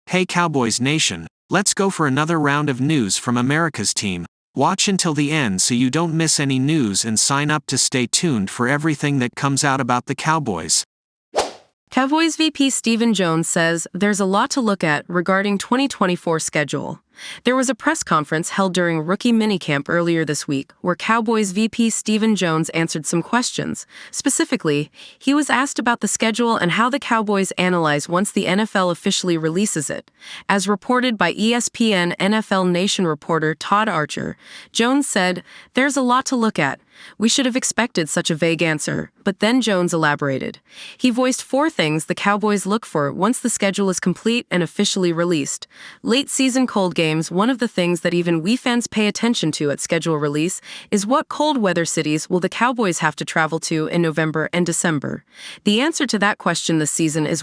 Hey Cowboys Nation, let's go for another round of news from America's team. Watch until the end so you don't miss any news and sign up to stay tuned for everything that comes out about the Cowboys. Cowboys VP Stephen Jones says there's a lot to look at regarding 2024 schedule. There was a press conference held during rookie minicamp earlier this week where Cowboys VP Stephen Jones answered some questions. Specifically, he was asked about the schedule and how the Cowboys analyze once the NFL officially releases it. As reported by ESPN NFL Nation reporter Todd Archer, Jones said, "There's a lot to look at. We should have expected such a vague answer," but then Jones elaborated. He voiced 4 things the Cowboys look for once the schedule is complete and officially released. Late-season cold games. One of the things that even we fans pay attention to at schedule release is what cold weather cities will the Cowboys have to travel to in November and December. The answer to that question this season is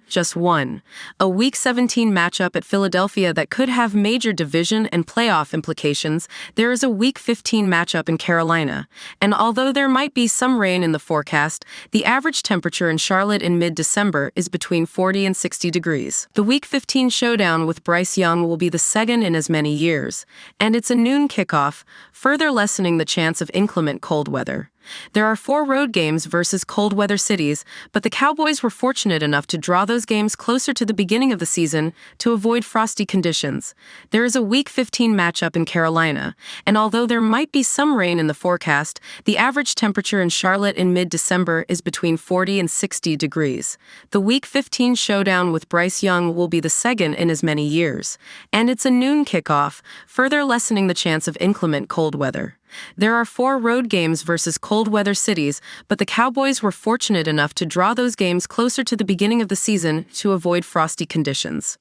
just one. A Week 17 matchup at Philadelphia that could have major division and playoff implications. There is a Week 15 matchup in Carolina. And although there might be some rain in the forecast, the average temperature in Charlotte in mid-December is between 40 and 60 degrees. The Week 15 showdown with Bryce Young will be the second in as many years, and it's a noon kickoff, further lessening the chance of inclement cold weather. There are 4 road games versus cold weather cities, but the Cowboys were fortunate enough to draw those games closer to the beginning of the season to avoid frosty conditions. There is a Week 15 matchup in Carolina, and although there might be some rain in the forecast, the average temperature in Charlotte in mid-December is between 40 and 60 degrees. The Week 15 showdown with Bryce Young will be the second in as many years, and it's a noon kickoff, further lessening the chance of inclement cold weather. There are 4 road games versus cold weather cities, but the Cowboys were fortunate enough to draw those games closer to the beginning of the season to avoid frosty conditions.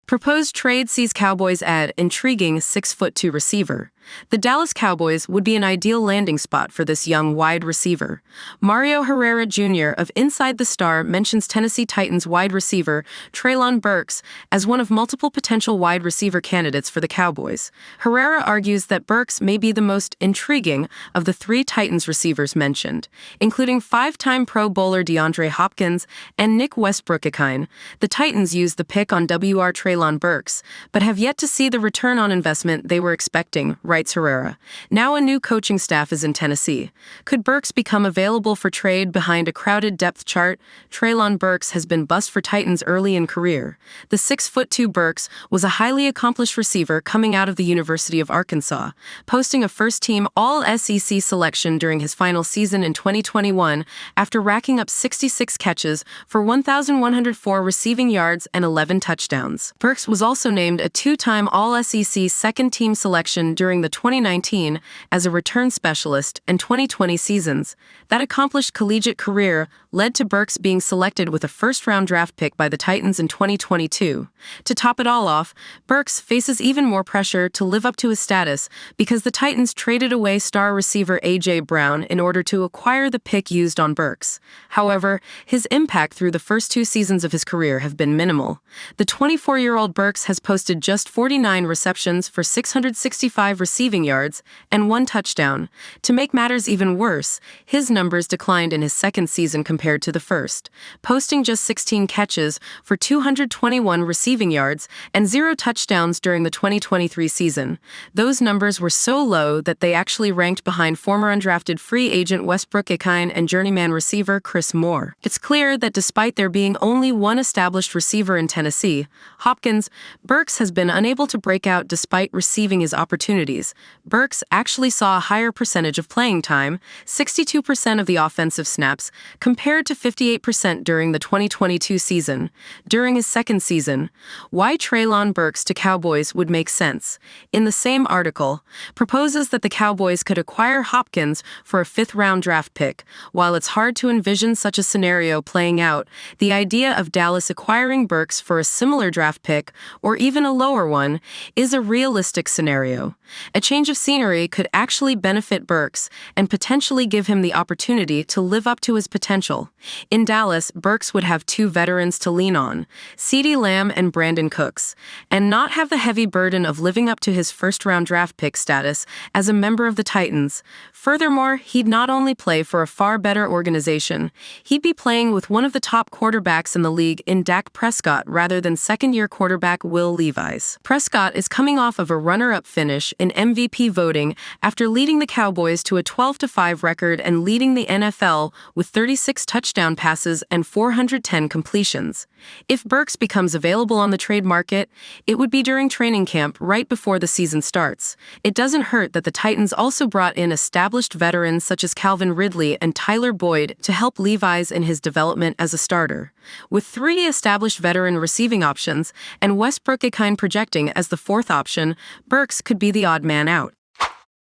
Proposed trade sees Cowboys add intriguing 6'2" receiver. The Dallas Cowboys would be an ideal landing spot for this young wide receiver. Mario Herrera Jr. of Inside the Star mentions Tennessee Titans wide receiver Treylon Burks as one of multiple potential wide receiver candidates for the Cowboys. Herrera argues that Burks may be the most intriguing of the 3 Titans receivers mentioned, including 5-time Pro Bowler DeAndre Hopkins and Nick Westbrook-Ikine. The Titans used the pick on WR Treylon Burks, but have yet to see the return on investment they were expecting, writes Herrera. Now a new coaching staff is in Tennessee. Could Burks become available for trade behind a crowded depth chart? Treylon Burks has been bust for Titans early in career. The 6'2" Burks was a highly accomplished receiver coming out of the University of Arkansas, posting a first-team All-SEC selection during his final season in 2021 after racking up 66 catches for 1,104 receiving yards and 11 touchdowns. Burks was also named a 2-time All-SEC second-team selection during the 2019 as a return specialist and 2020 seasons. That accomplished collegiate career led to Burks being selected with a first-round draft pick by the Titans in 2022. To top it all off, Burks faces even more pressure to live up to his status because the Titans traded away star receiver A.J. Brown in order to acquire the pick used on Burks. However, his impact through the first 2 seasons of his career have been minimal. The 24-year-old Burks has posted just 49 receptions for 665 receiving yards and 1 touchdown. To make matters even worse, his numbers declined in his second season compared to the first, posting just 16 catches for 221 receiving yards and 0 touchdowns during the 2023 season. Those numbers were so low that they actually ranked behind former undrafted free agent Westbrook-Ikine and journeyman receiver Chris Moore. It's clear that despite there being only one established receiver in Tennessee, Hopkins, Burks has been unable to break out despite receiving his opportunities. Burks actually saw a higher percentage of playing time, 62% of the offensive snaps, compared to 58% during the 2022 season. During his second season, why Treylon Burks to Cowboys would make sense. In the same article, proposes that the Cowboys could acquire Hopkins for a 5th-round draft pick. While it's hard to envision such a scenario playing out, the idea of Dallas acquiring Burks for a similar draft pick, or even a lower one, is a realistic scenario. A change of scenery could actually benefit Burks and potentially give him the opportunity to live up to his potential. In Dallas, Burks would have two veterans to lean on, CeeDee Lamb and Brandon Cooks, and not have the heavy burden of living up to his first-round draft pick status as a member of the Titans. Furthermore, he'd not only play for a far better organization, he'd be playing with one of the top quarterbacks in the league in Dak Prescott rather than second-year quarterback Will Levis. Prescott is coming off of a runner-up finish in MVP voting after leading the Cowboys to a 12-5 record and leading the NFL with 36 touchdown passes and 410 completions. If Burks becomes available on the trade market, it would be during training camp right before the season starts. It doesn't hurt that the Titans also brought in established veterans such as Calvin Ridley and Tyler Boyd to help Levis in his development as a starter. With three established veteran receiving options and Westbrook-Ikhine projecting as the fourth option, Burks could be the odd man out.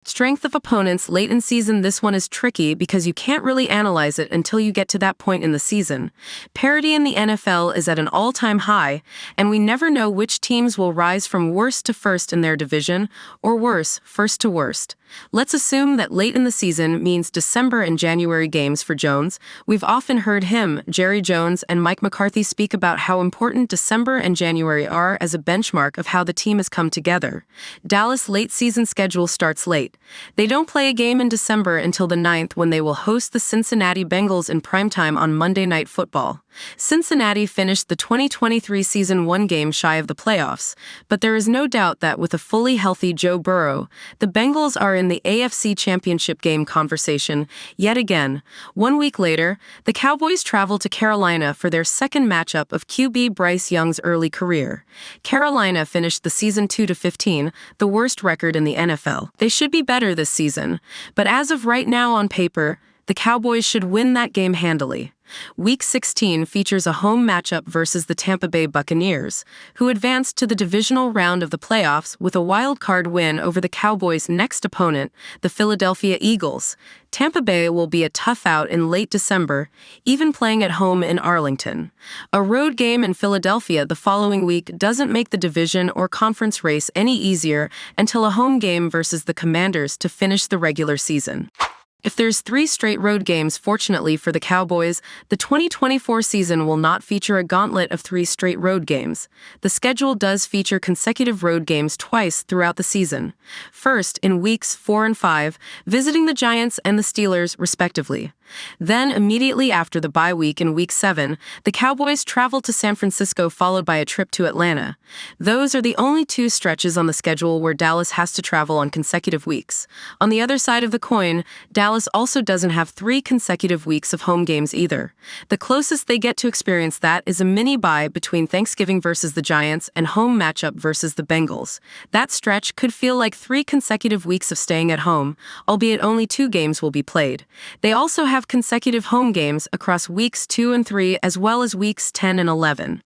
Strength of opponents late in season. This one is tricky because you can't really analyze it until you get to that point in the season. Parity in the NFL is at an all-time high, and we never know which teams will rise from worst to first in their division, or worse, first to worst. Let's assume that late in the season means December and January games for Jones. We've often heard him, Jerry Jones, and Mike McCarthy speak about how important December and January are as a benchmark of how the team has come together. Dallas' late season schedule starts late. They don't play a game in December until the 9th, when they will host the Cincinnati Bengals in primetime on Monday Night Football. Cincinnati finished the 2023 season one game shy of the playoffs, but there is no doubt that with a fully healthy Joe Burrow, the Bengals are in the AFC Championship game conversation yet again. 1 week later, the Cowboys travel to Carolina for their second matchup of QB Bryce Young's early career. Carolina finished the season 2-15, the worst record in the NFL. They should be better this season, but as of right now on paper, the Cowboys should win that game handily. Week 16 features a home matchup versus the Tampa Bay Buccaneers, who advanced to the divisional round of the playoffs with a wild-card win over the Cowboys' next opponent, the Philadelphia Eagles. Tampa Bay will be a tough out in late December, even playing at home in Arlington. A road game in Philadelphia the following week doesn't make the division or conference race any easier until a home game versus the Commanders to finish the regular season. If there's 3 straight road games, fortunately for the Cowboys, the 2024 season will not feature a gauntlet of 3 straight road games. The schedule does feature consecutive road games twice throughout the season. First, in weeks 4 and 5, visiting the Giants and the Steelers, respectively. Then, immediately after the bye week in Week 7, the Cowboys travel to San Francisco, followed by a trip to Atlanta. Those are the only 2 stretches on the schedule where Dallas has to travel on consecutive weeks. On the other side of the coin, Dallas also doesn't have 3 consecutive weeks of home games either. The closest they get to experience that is a mini-bye between Thanksgiving versus the Giants and home matchup versus the Bengals. That stretch could feel like 3 consecutive weeks of staying at home, albeit only 2 games will be played. They also have consecutive home games across weeks 2 and 3 as well as weeks 10 and 11.